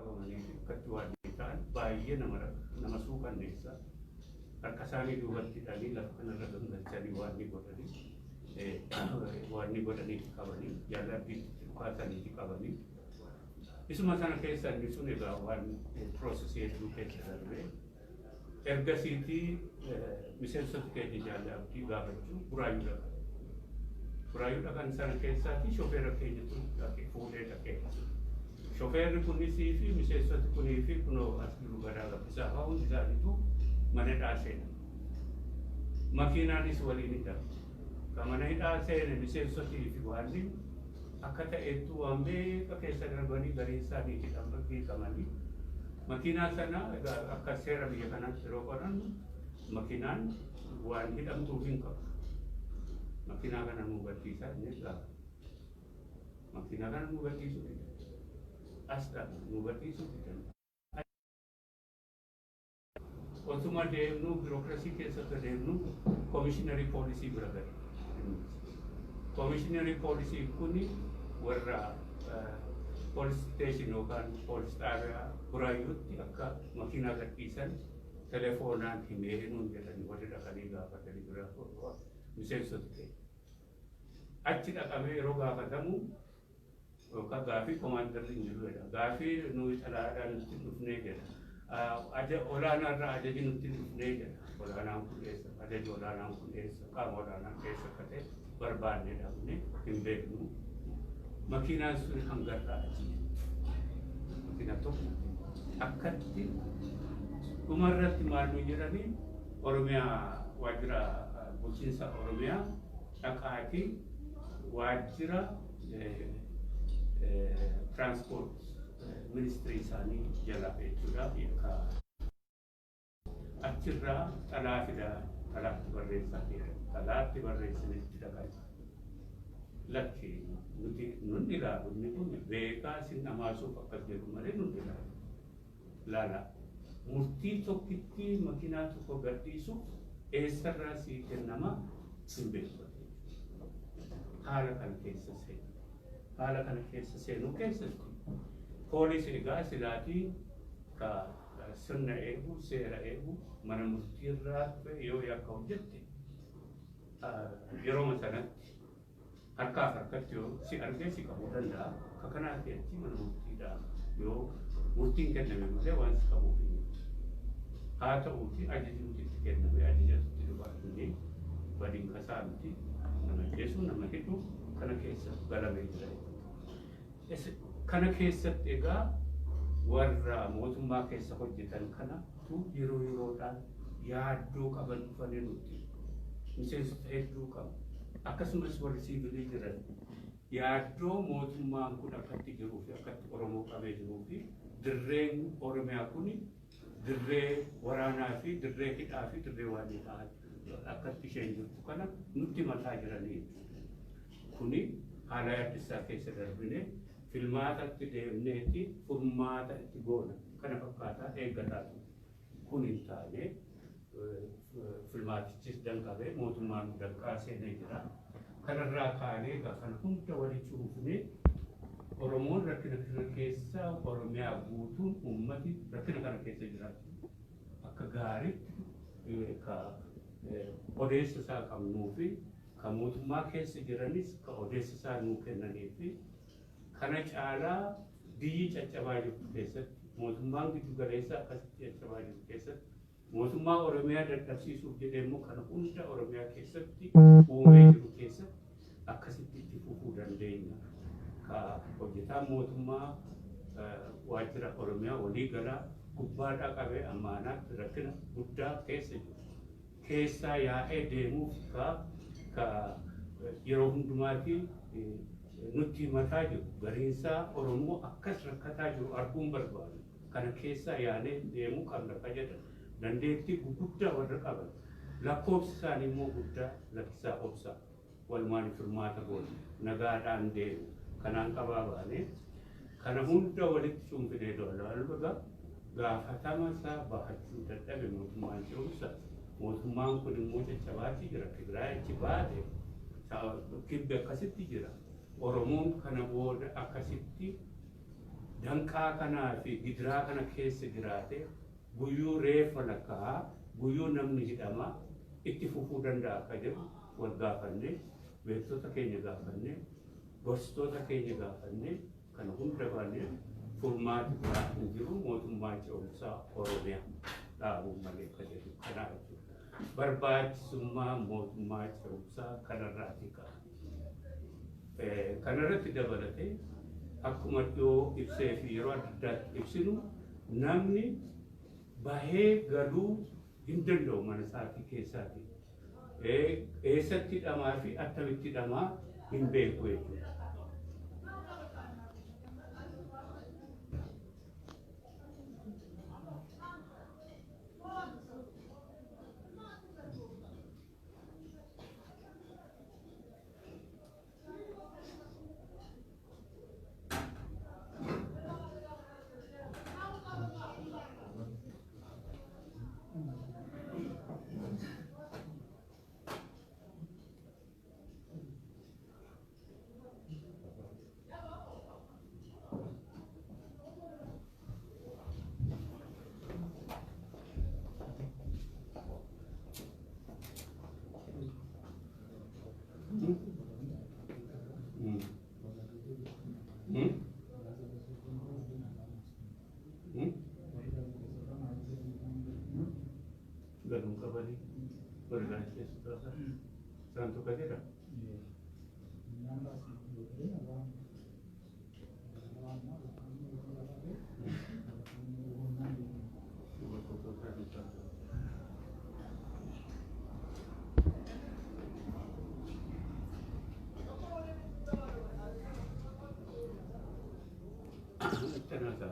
qabamanii fi akkatti waan ta'an baay'ee nama suukanneessa. Harka isaanii duubatti hidhanii lafa kanarra gangalchanii waan ni godhanii qabanii jaalladhi dhukaasanii qabanii. Isuma sana keessa inni sun egaa waan piroosesii hedduu keessa darbee ergasiitii miseensota keenya jaalladhi gaafachuu buraayyuu dhaqan. Buraayyuu dhaqan sana keessaatii shofeera keenyatu fuudhee dhaqee. Shofeerri kunisii fi miseensoti kunii fi kunoo as jiru garaa gabbisaa fa'aa hundi isaaniitu mana hidhaa seena. Makiinaanis waliin hidha. Ka mana hidhaa seene miseensotii fi waanni akka ta'etu waan beeka keessa darbanii garii isaanii hidhan beekamanii. Makiinaa sana akka seera biyya kanaatti yeroo qorannu makiinaan waan hidhamtuuf hin qabu. Makiinaa kana nu hubachiisaa inni gaafa. Makiinaa kana nu hubachiisuu dida. Asxaa nu hubachiisuu dida. Osuma deemnu biirokraasii keessatti deemnu koomishiinarii poolisii bira gadi. Koomishiinarii poolisii kuni warra poolis steeshin yookaan poolis xaabiyaa buraayyuutti akka makiinaa gadhiisan telefoonaan himee nuun jedhanii warri dhaqanii gaafatanii bira miseensota ta'e. Achi dhaqamee yeroo gaafatamu yookaan gaafii koomaandarri hin jiru jedha. Gaafii nuyi xalaadhaan nutti dhufnee jedha. Olaanaa irraa ajaji nutti dhufnee jedha. Olaanaan kun eessa? Ajaji olaanaan kun eessa? Qaama olaanaan keessa akka ta'e barbaannee dhabne hin beeknu. Makiinaan sun hangarraa achi. Makiina tokko akkatti dhumarratti maal nu jedhanii Oromiyaa waajjira bulchiinsa Oromiyaa dhaqaatii waajjira transport ministri isaanii jala jechuudhaaf achirraa xalaa fidaa xalaatti barreessaa xalaatti barreessanitti dhaqan. Lakki nuti nun ilaalu inni kun beekaa isin dhamaasuuf akkas jedhu malee nun ilaalu. Laala murtii tokkitti makiinaa tokko gadhiisuuf eessarraa sii kennama hin beekfate. Haala kana keessa seenu. Haala kana keessa seenuu keessatti poolis egaa silaatii ka sirna eegu seera eegu mana murtiirraa yoo yakka hojjette yeroo sanatti harkaaf harkatti yoo si argee si qabuu danda'a. Ka kanaa keessatti mana murtiidhaa yoo murtiin kenname malee waan si qabuuf hin haa ta'uuti ajajni nuti itti kenname ajajatti dhufaatanii badiin kasaa miti nama jeesuu nama hidhuu kana keessa galamee jira. Kana keessatti egaa warra mootummaa keessa hojjetan kanatu yeroo yeroodhaan yaaddoo qaban dhufanii nuti miseensota hedduu qabu. Akkasumas warri siivilii jiran yaaddoo mootummaan kun akkatti jiruu fi akkatti Oromoo qabee jiruu fi dirreen Oromiyaa kun dirree waraanaa fi dirree hidhaa fi dirree waan akkatti isheen jirtu kana nutti mataa jiranii. Kuni haala yaaddisaa keessa darbine filmaatatti deemneeti furmaata itti goona kana fakkaataa eeggataa kun hin taane filmaatichis danqabee mootummaan danqaa seenee jira. Kanarraa kaanee kana hunda walitti dhufnee Oromoon rakkina kana keessa Oromiyaa guutuun uummati rakkina kana keessa jiraatu akka gaariitti ka odeessa isaa qabnuu fi ka mootummaa keessa jiranis ka odeessa isaa nuu kennanii fi kana caalaa biyyi caccabaa jirtu keessatti mootummaan giddu galeessaa akkasitti caccabaa jirtu keessatti mootummaa Oromiyaa dadhabsiisuuf jedhee immoo kana hunda Oromiyaa keessatti uumee jiru keessatti akkasitti itti fufuu dandeenya. Ka hojjetaan mootummaa waajjira Oromiyaa walii galaa gubbaadhaa qabee ammaanaatti rakkina guddaa keessa jiru. Keessaa yaa'ee deemuuf ka yeroo hundumaatii nutti mataa jiru gariinsaa Oromoo akkas rakkataa jiru arguun barbaadu. Kana keessaa yaanee deemuu qabna fayyadamu. Dandeettii gurguddaa warra qaban lakkoofsi isaanii immoo guddaa lakkisaa obsaa walumaan furmaata goone nagaadhaan deemu kanaan qabaa baanee kana hunda walitti cuunfinee doolaa gaafatama isaa bahachuu dadhabe mootummaan ce'umsa mootummaan kun immoo caccabaatii jira. Tigraay achi baate kibbe akkasitti jira. Oromoon kana booda akkasitti danqaa kanaa fi gidiraa kana keessa jiraate guyyuu reeffa lakkaa guyyuu namni hidhama itti fufuu danda'a akka jedhu wal gaafanne beektota keenya gaafanne gorsitoota keenya gaafanne kana hunda baanee furmaati biraa hin jiru mootummaa ce'umsaa Oromiyaa dhaabuu malee akka jedhu kanaa jechuudha. Barbaachisummaa mootummaa ce'umsaa kanarraati ka'a. Kanarratti dabalatee akkuma dhiyoo ibsee fi yeroo adda addaatti ibsinu namni bahee galuu hin danda'u mana isaatii keessaati. Eessatti hidhamaa fi attamitti hidhamaa hin beeku jechuudha. Ganun ka ba rin? Organize ka sa Santo Cadera? Tenaga.